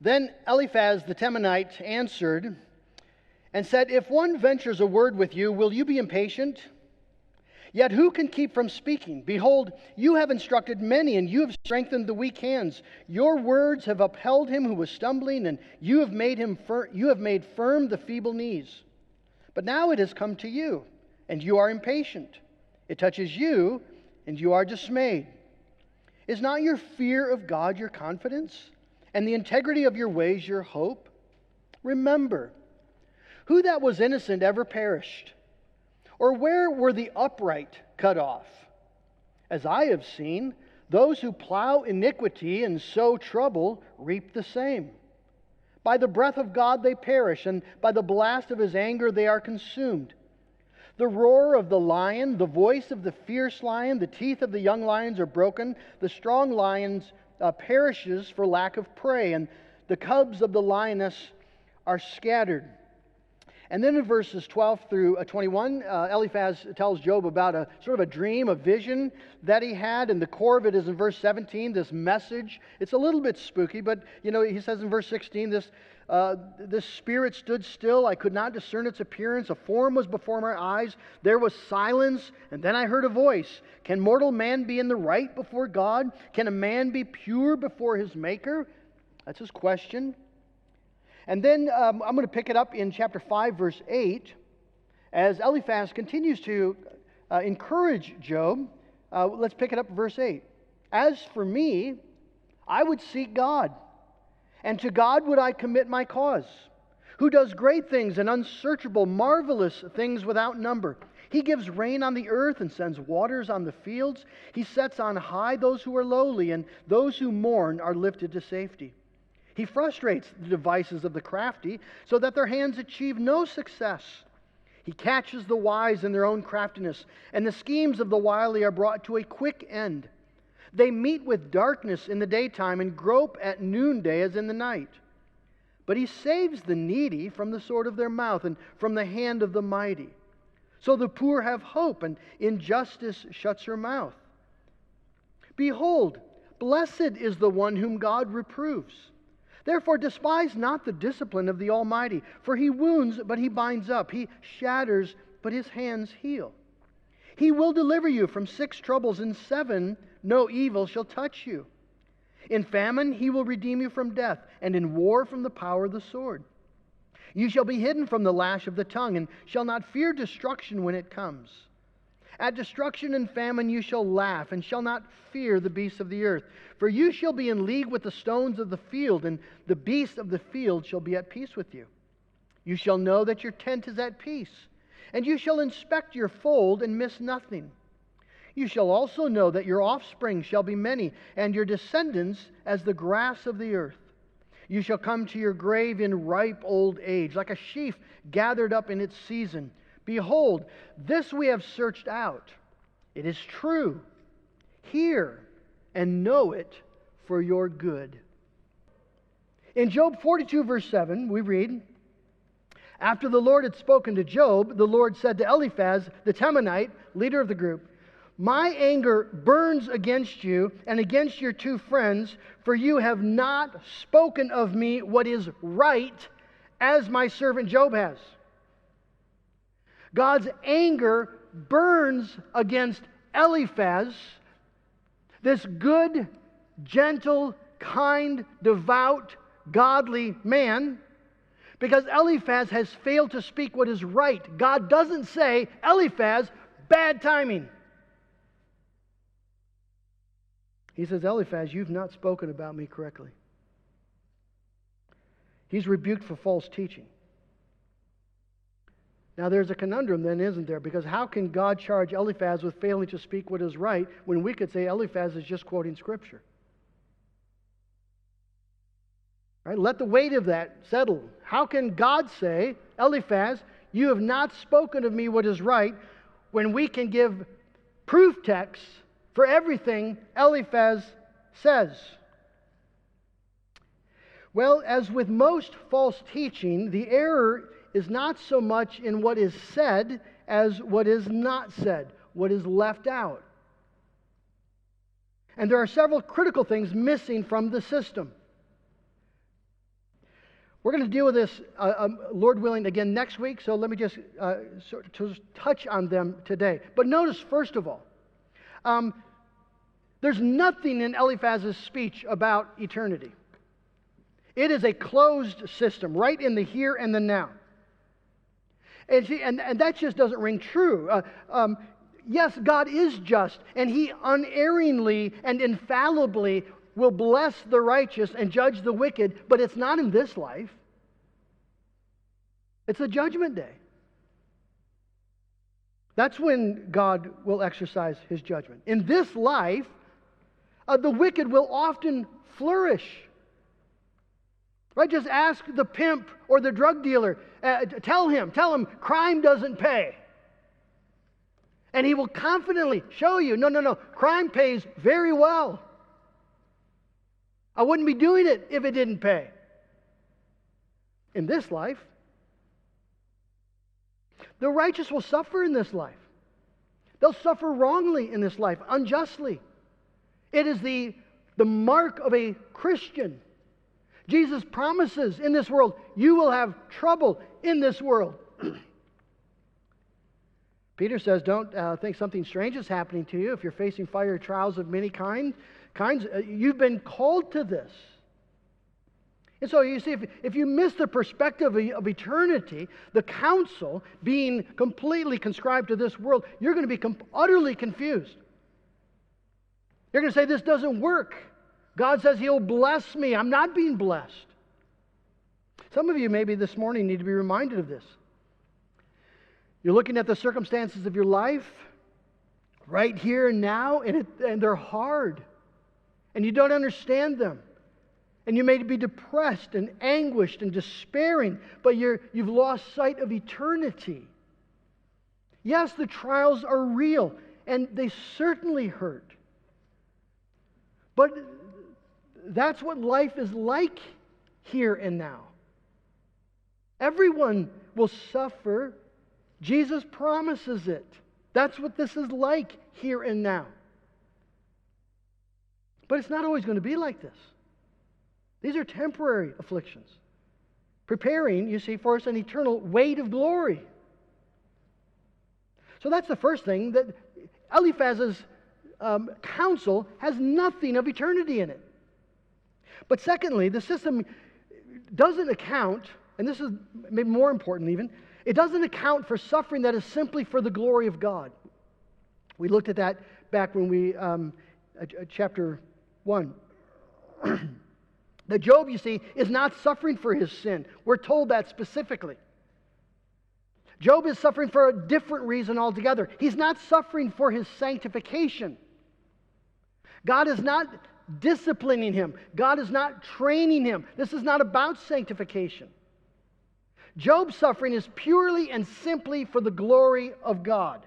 Then Eliphaz the Temanite answered and said, "If one ventures a word with you, will you be impatient? Yet who can keep from speaking? Behold, you have instructed many, and you have strengthened the weak hands. Your words have upheld him who was stumbling, and you have made firm the feeble knees. But now it has come to you, and you are impatient. It touches you, and you are dismayed. Is not your fear of God your confidence, and the integrity of your ways your hope? Remember, who that was innocent ever perished? Or where were the upright cut off? As I have seen, those who plow iniquity and sow trouble reap the same. By the breath of God they perish, and by the blast of his anger they are consumed. The roar of the lion, the voice of the fierce lion, the teeth of the young lions are broken. The strong lion perishes for lack of prey, and the cubs of the lioness are scattered." And then in verses 12 through 21, Eliphaz tells Job about a sort of a dream, a vision that he had. And the core of it is in verse 17, this message. It's a little bit spooky, but he says in verse 16, this spirit stood still. I could not discern its appearance. A form was before my eyes. There was silence, and then I heard a voice. Can mortal man be in the right before God? Can a man be pure before his Maker? That's his question. And then I'm going to pick it up in chapter 5, verse 8, as Eliphaz continues to encourage Job. Let's pick it up in verse 8. "As for me, I would seek God, and to God would I commit my cause, who does great things and unsearchable, marvelous things without number. He gives rain on the earth and sends waters on the fields. He sets on high those who are lowly, and those who mourn are lifted to safety. He frustrates the devices of the crafty so that their hands achieve no success. He catches the wise in their own craftiness, and the schemes of the wily are brought to a quick end. They meet with darkness in the daytime and grope at noonday as in the night. But he saves the needy from the sword of their mouth and from the hand of the mighty. So the poor have hope, and injustice shuts her mouth. Behold, blessed is the one whom God reproves. Therefore despise not the discipline of the Almighty, for he wounds, but he binds up. He shatters, but his hands heal. He will deliver you from 6 troubles, in 7 no evil shall touch you. In famine he will redeem you from death, and in war from the power of the sword. You shall be hidden from the lash of the tongue, and shall not fear destruction when it comes. At destruction and famine you shall laugh, and shall not fear the beasts of the earth. For you shall be in league with the stones of the field, and the beasts of the field shall be at peace with you. You shall know that your tent is at peace, and you shall inspect your fold and miss nothing. You shall also know that your offspring shall be many, and your descendants as the grass of the earth. You shall come to your grave in ripe old age, like a sheaf gathered up in its season. Behold, this we have searched out. It is true. Hear and know it for your good." In Job 42, verse 7, we read, "After the Lord had spoken to Job, the Lord said to Eliphaz the Temanite, leader of the group, My anger burns against you and against your 2 friends, for you have not spoken of me what is right, as my servant Job has." God's anger burns against Eliphaz, this good, gentle, kind, devout, godly man, because Eliphaz has failed to speak what is right. God doesn't say, "Eliphaz, bad timing." He says, "Eliphaz, you've not spoken about me correctly." He's rebuked for false teaching. Now there's a conundrum then, isn't there? Because how can God charge Eliphaz with failing to speak what is right when we could say Eliphaz is just quoting Scripture? Right? Let the weight of that settle. How can God say, "Eliphaz, you have not spoken of me what is right," when we can give proof texts for everything Eliphaz says? Well, as with most false teaching, the error is not so much in what is said as what is not said, what is left out. And there are several critical things missing from the system. We're going to deal with this, Lord willing, again next week, so let me just touch on them today. But notice, first of all, there's nothing in Eliphaz's speech about eternity. It is a closed system, right in the here and the now. And that just doesn't ring true. Yes, God is just, and He unerringly and infallibly will bless the righteous and judge the wicked, but it's not in this life. It's a judgment day. That's when God will exercise His judgment. In this life, the wicked will often flourish. Right? Just ask the pimp or the drug dealer. Tell him, crime doesn't pay. And he will confidently show you, no, crime pays very well. I wouldn't be doing it if it didn't pay. In this life, the righteous will suffer in this life. They'll suffer wrongly in this life, unjustly. It is the mark of a Christian. Jesus promises in this world, you will have trouble in this world. Peter says, don't think something strange is happening to you if you're facing fiery trials of many kinds. You've been called to this. And so you see, if you miss the perspective of eternity, the counsel being completely conscribed to this world, you're going to be utterly confused. You're going to say, this doesn't work. God says He'll bless me. I'm not being blessed. Some of you maybe this morning need to be reminded of this. You're looking at the circumstances of your life right here and now, and they're hard. And you don't understand them. And you may be depressed and anguished and despairing, but you've lost sight of eternity. Yes, the trials are real, and they certainly hurt. But that's what life is like here and now. Everyone will suffer. Jesus promises it. That's what this is like here and now. But it's not always going to be like this. These are temporary afflictions, preparing, you see, for us an eternal weight of glory. So that's the first thing, that Eliphaz's counsel has nothing of eternity in it. But secondly, the system doesn't account, and this is maybe more important even, it doesn't account for suffering that is simply for the glory of God. We looked at that back when we, chapter 1. That Job, you see, is not suffering for his sin. We're told that specifically. Job is suffering for a different reason altogether. He's not suffering for his sanctification. God is not disciplining him. God is not training him. This is not about sanctification. Job's suffering is purely and simply for the glory of God.